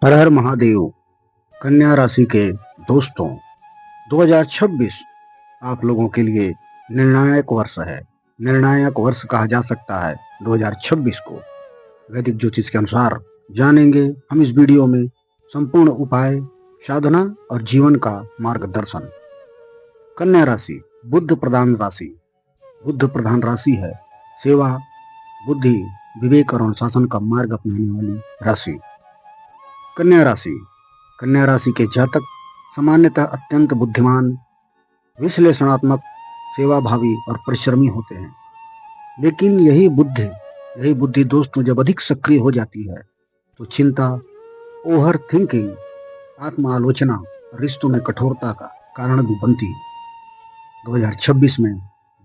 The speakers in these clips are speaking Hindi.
हर हर महादेव। कन्या राशि के दोस्तों, 2026 आप लोगों के लिए निर्णायक वर्ष है। निर्णायक वर्ष कहा जा सकता है 2026 को। वैदिक ज्योतिष के अनुसार जानेंगे हम इस वीडियो में संपूर्ण उपाय, साधना और जीवन का मार्गदर्शन। कन्या राशि बुद्ध प्रधान राशि। बुद्ध प्रधान राशि है। सेवा, बुद्धि, विवेक और अनुशासन का मार्ग अपनाने वाली राशि कन्या राशि। कन्या राशि के जातक सामान्यतः अत्यंत बुद्धिमान, विश्लेषणात्मक, सेवाभावी और परिश्रमी होते हैं। लेकिन यही बुद्धि दोस्तों जब अधिक सक्रिय हो जाती है तो चिंता, ओवर थिंकिंग, आत्मालोचना, रिश्तों में कठोरता का कारण भी बनती है। 2026 में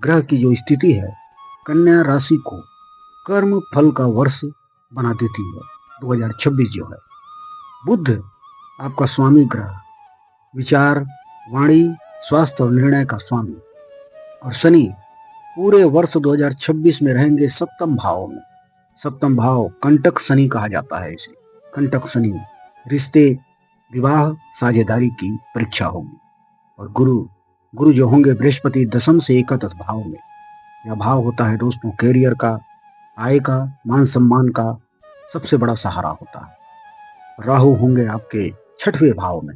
ग्रह की जो स्थिति है कन्या राशि को कर्म फल का वर्ष बना देती है। 2026 जो है, बुध आपका स्वामी ग्रह, विचार, वाणी, स्वास्थ्य और निर्णय का स्वामी, और शनि पूरे वर्ष 2026 में रहेंगे सप्तम भाव में। सप्तम भाव कंटक शनि कहा जाता है इसे। कंटक शनि, रिश्ते, विवाह, साझेदारी की परीक्षा होगी। और गुरु जो होंगे बृहस्पति दशम से एकादश भाव में। यह भाव होता है दोस्तों कैरियर का, आय का, मान सम्मान का सबसे बड़ा सहारा होता है। राहु होंगे आपके छठवें भाव में।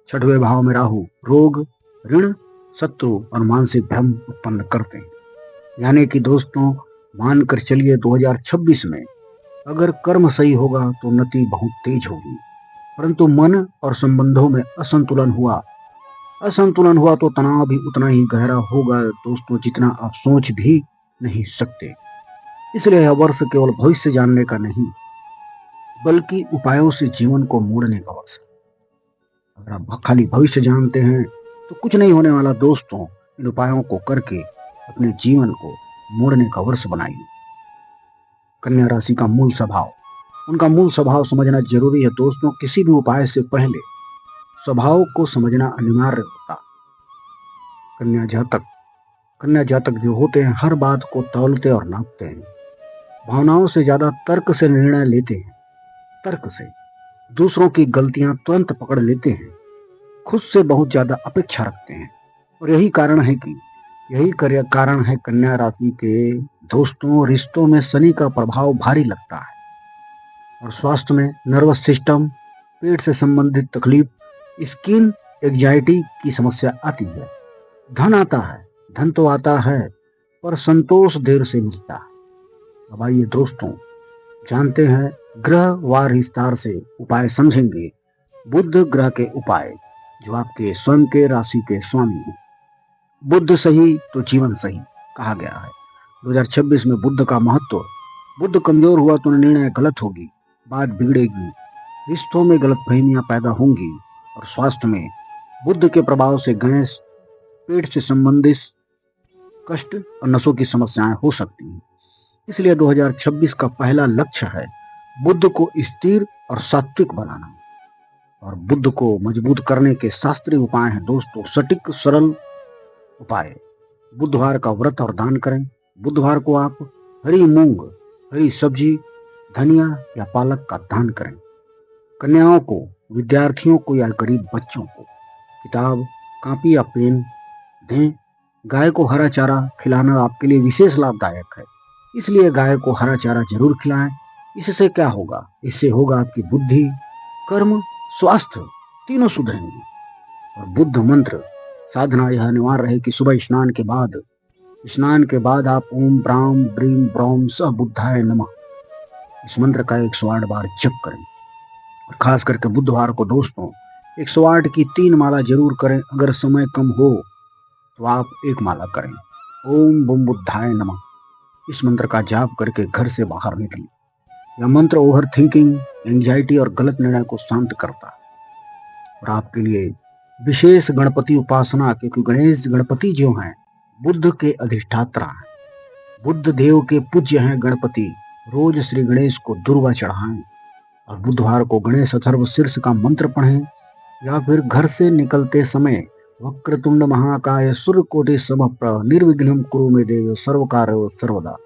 छठवें भाव में राहु रोग, ऋण, शत्रु और मानसिक भ्रम उत्पन्न करते हैं। यानी कि दोस्तों मानकर चलिए 2026 में अगर कर्म सही होगा तो उन्नति बहुत तेज होगी, परंतु मन और संबंधों में असंतुलन हुआ तो तनाव भी उतना ही गहरा होगा दोस्तों जितना आप सोच भी नहीं सकते। इसलिए यह वर्ष केवल भविष्य जानने का नहीं बल्कि उपायों से जीवन को मोड़ने का वर्ष है। अगर आप खाली भविष्य जानते हैं तो कुछ नहीं होने वाला दोस्तों। इन उपायों को करके अपने जीवन को मोड़ने का वर्ष बनाइए। कन्या राशि का मूल स्वभाव, उनका मूल स्वभाव समझना जरूरी है दोस्तों। किसी भी उपाय से पहले स्वभाव को समझना अनिवार्य होता। कन्या जातक जो होते हैं हर बात को तौलते और नापते हैं। भावनाओं से ज्यादा तर्क से निर्णय लेते हैं। तर्क से दूसरों की गलतियां तुरंत पकड़ लेते हैं। खुद से बहुत ज्यादा अपेक्षा रखते हैं। और यही कारण है कन्या राशि के दोस्तों रिश्तों में शनि का प्रभाव भारी लगता है। और स्वास्थ्य में नर्वस सिस्टम, पेट से संबंधित तकलीफ, स्किन एंजाइटी की समस्या आती है। धन तो आता है पर संतोष देर से मिलता है। अब आइए दोस्तों जानते हैं ग्रह वार विस्तार से उपाय समझेंगे। बुध ग्रह के उपाय जो आपके स्वयं के राशि के स्वामी हैं। बुध सही तो जीवन सही कहा गया है। 2026 में बुध का महत्व, बुध कमजोर हुआ तो निर्णय गलत होगी, बात बिगड़ेगी, रिश्तों में गलतफहमियां पैदा होंगी। और स्वास्थ्य में बुध के प्रभाव से गैस, पेट से संबंधित कष्ट और नसों की समस्याएं हो सकती हैं। इसलिए 2026 का पहला लक्ष्य है बुध को स्थिर और सात्विक बनाना। और बुध को मजबूत करने के शास्त्रीय उपाय हैं दोस्तों, सटीक सरल उपाय। बुधवार का व्रत और दान करें। बुधवार को आप हरी मूंग, हरी सब्जी, धनिया या पालक का दान करें। कन्याओं को, विद्यार्थियों को या गरीब बच्चों को किताब, कॉपी या पेन दें। गाय को हरा चारा खिलाना आपके लिए विशेष लाभदायक है, इसलिए गाय को हरा चारा जरूर खिलाएं। इससे क्या होगा? इससे होगा आपकी बुद्धि, कर्म, स्वास्थ्य तीनों सुधरेंगे। और बुद्ध मंत्र साधना यह अनिवार्य है कि सुबह स्नान के बाद आप ओम ब्राम ब्रीम ब्रौम सह बुद्धाय नमः इस मंत्र का 108 बार जप करें। और खास करके बुधवार को दोस्तों 108 की 3 माला जरूर करें। अगर समय कम हो तो आप 1 माला करें। ओम बम बुद्धाय नमः इस मंत्र का जाप करके घर से बाहर निकलें। यह मंत्र ओवर थिंकिंग, एंजाइटी और गलत निर्णय को शांत करता है। और आपके लिए विशेष गणपति उपासना, क्योंकि गणेश गणपति जो हैं बुद्ध के अधिष्ठाता हैं, बुद्ध देव के पूज्य हैं गणपति। रोज श्री गणेश को दुर्वा चढ़ाएं। और बुधवार को गणेश अथर्व शीर्ष का मंत्र पढ़ें या फिर घर से निकलते समय वक्रतुंड महाकाय सूर्यकोटि समप्रभ निर्विघ्नं कुरु मे देव सर्वकार्येषु सर्वदा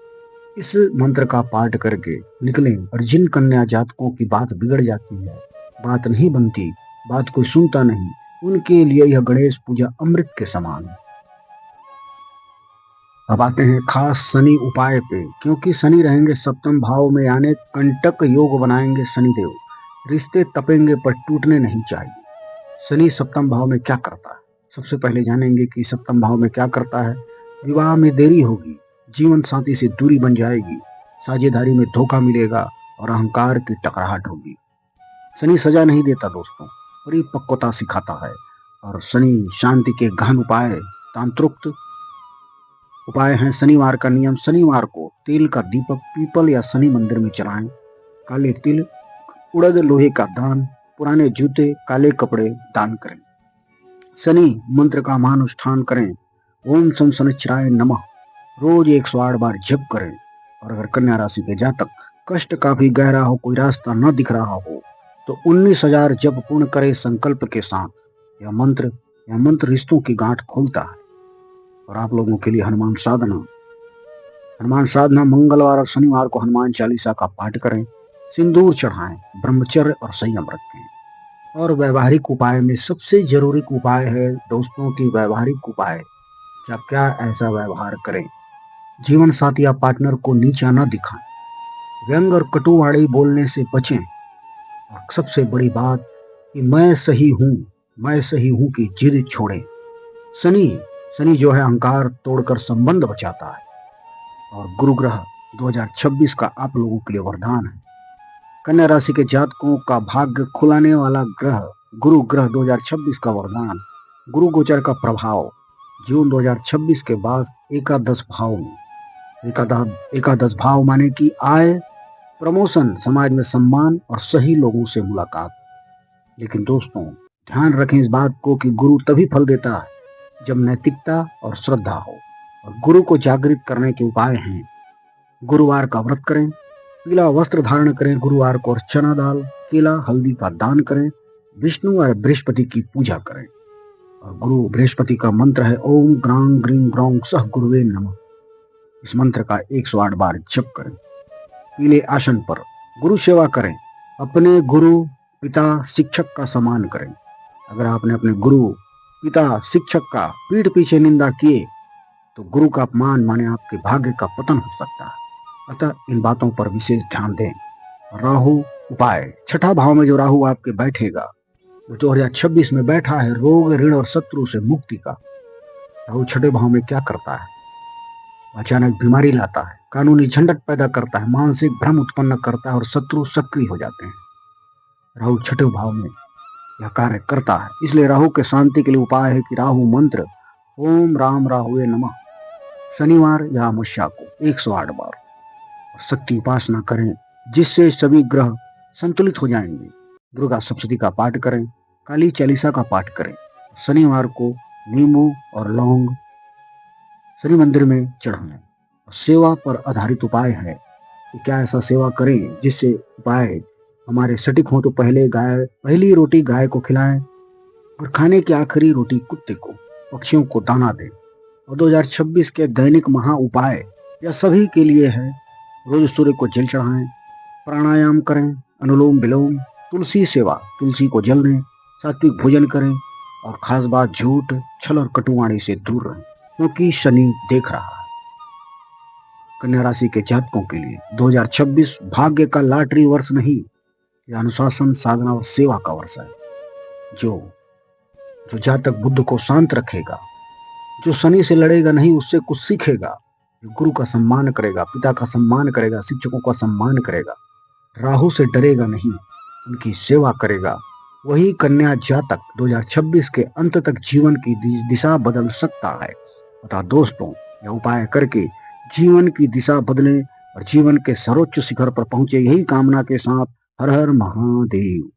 इस मंत्र का पाठ करके निकलें। और जिन कन्या जातकों की बात बिगड़ जाती है बात नहीं बनती, बात कोई सुनता नहीं, उनके लिए यह गणेश पूजा अमृत के समान है। अब आते हैं खास शनि उपाय पे, क्योंकि शनि रहेंगे सप्तम भाव में, यानी कंटक योग बनाएंगे शनिदेव। रिश्ते तपेंगे पर टूटने नहीं चाहिए। शनि सप्तम भाव में क्या करता है? सबसे पहले जानेंगे कि सप्तम भाव में क्या करता है। विवाह में देरी होगी, जीवन साथी से दूरी बन जाएगी, साझेदारी में धोखा मिलेगा और अहंकार की टकराहट होगी। शनि सजा नहीं देता दोस्तों, परिपक्वता सिखाता है। और शनि शांति के गहन उपाय, तांत्रिक उपाय हैं। शनिवार का नियम, शनिवार को तेल का दीपक पीपल या शनि मंदिर में जलाएं। काले तिल, उड़द, लोहे का दान, पुराने जूते, काले कपड़े दान करें। शनि मंत्र का महानुष्ठान करें। ओम शं शनिश्चराय नमः रोज 108 बार जप करें। और अगर कन्या राशि के जातक कष्ट काफी गहरा हो, कोई रास्ता न दिख रहा हो, तो 19,000 जप पूर्ण करें संकल्प के साथ। यह मंत्र रिश्तों की गांठ खोलता है। और आप लोगों के लिए हनुमान साधना मंगलवार और शनिवार को हनुमान चालीसा का पाठ करें। सिंदूर चढ़ाएं, ब्रह्मचर्य और संयम रखें। और व्यवहारिक उपाय में सबसे जरूरी उपाय है दोस्तों की व्यवहारिक उपाय, कि आप क्या ऐसा व्यवहार करें। जीवन साथी या पार्टनर को नीचा न दिखाएं, व्यंग और कटुवाणी बोलने से बचें। और सबसे बड़ी बात कि मैं सही हूं की जिद छोड़ें। शनि जो है अहंकार तोड़कर संबंध बचाता है। और गुरु ग्रह 2026 का आप लोगों के लिए वरदान है। कन्या राशि के जातकों का भाग्य खुलाने वाला ग्रह गुरु ग्रह 2026 का वरदान। गुरु गोचर का प्रभाव जून 2026 के बाद एकादश भाव में। एकादश भाव माने कि आय, प्रमोशन, समाज में सम्मान और सही लोगों से मुलाकात। लेकिन दोस्तों ध्यान रखें इस बात को कि गुरु तभी फल देता है जब नैतिकता और श्रद्धा हो। और गुरु को जागृत करने के उपाय हैं। गुरुवार का व्रत करें, पीला वस्त्र धारण करें गुरुवार को, और चना दाल, केला, हल्दी का दान करें। विष्णु और बृहस्पति की पूजा करें। और गुरु बृहस्पति का मंत्र है ओम ग्रां ग्रीं ग्रौं सह गुरुवे नमः। इस मंत्र का 108 बार जप करें। पीले आसन पर गुरु सेवा करें। अपने गुरु, पिता, शिक्षक का सम्मान करें। अगर आपने अपने गुरु, पिता, शिक्षक का पीठ पीछे निंदा किए तो गुरु का अपमान माने आपके भाग्य का पतन हो सकता है। अतः इन बातों पर विशेष ध्यान दें। राहु उपाय, छठा भाव में जो राहु आपके बैठेगा, वो 2026 में बैठा है रोग, ऋण और शत्रु से मुक्ति का। राहु छठे भाव में क्या करता है? अचानक बीमारी लाता है, कानूनी झंझट पैदा करता है, मानसिक भ्रम उत्पन्न करता है और शत्रु सक्रिय हो जाते हैं। राहु छठे भाव में यह कार्य करता है। इसलिए राहु के शांति के लिए उपाय है कि राहु मंत्र ओम राम राहुवे नमः शनिवार या अमावस्या को 108 बार और शक्ति उपासना करें, जिससे सभी ग्रह संतुलित हो जाएंगे। दुर्गा सप्तशती का पाठ करें, काली चालीसा का पाठ करें। शनिवार को नींबू और लौंग शनि मंदिर में चढ़ाएं। सेवा पर आधारित उपाय है कि क्या ऐसा सेवा करें जिससे उपाय हमारे सटीक हो। तो पहली रोटी गाय को खिलाएं और खाने की आखिरी रोटी कुत्ते को, पक्षियों को दाना दें। और 2026 के दैनिक महा उपाय यह सभी के लिए है। रोज सूर्य को जल चढ़ाएं, प्राणायाम करें, अनुलोम विलोम, तुलसी सेवा, तुलसी को जल दें, सात्विक भोजन करें और खास बात झूठ, छल और कटुवाणी से दूर रहें, क्योंकि शनि देख रहा है। कन्या राशि के जातकों के लिए 2026 भाग्य का लॉटरी वर्ष नहीं, यह अनुशासन, साधना और सेवा का वर्ष है। जो जातक बुद्ध को शांत रखेगा, जो शनि से लड़ेगा नहीं, उससे कुछ सीखेगा, जो गुरु का सम्मान करेगा, पिता का सम्मान करेगा, शिक्षकों का सम्मान करेगा, राहु से डरेगा नहीं, उनकी सेवा करेगा, वही कन्या जातक 2026 के अंत तक जीवन की दिशा बदल सकता है। अतः दोस्तों यह उपाय करके जीवन की दिशा बदलें और जीवन के सर्वोच्च शिखर पर पहुंचे, यही कामना के साथ हर हर महादेव।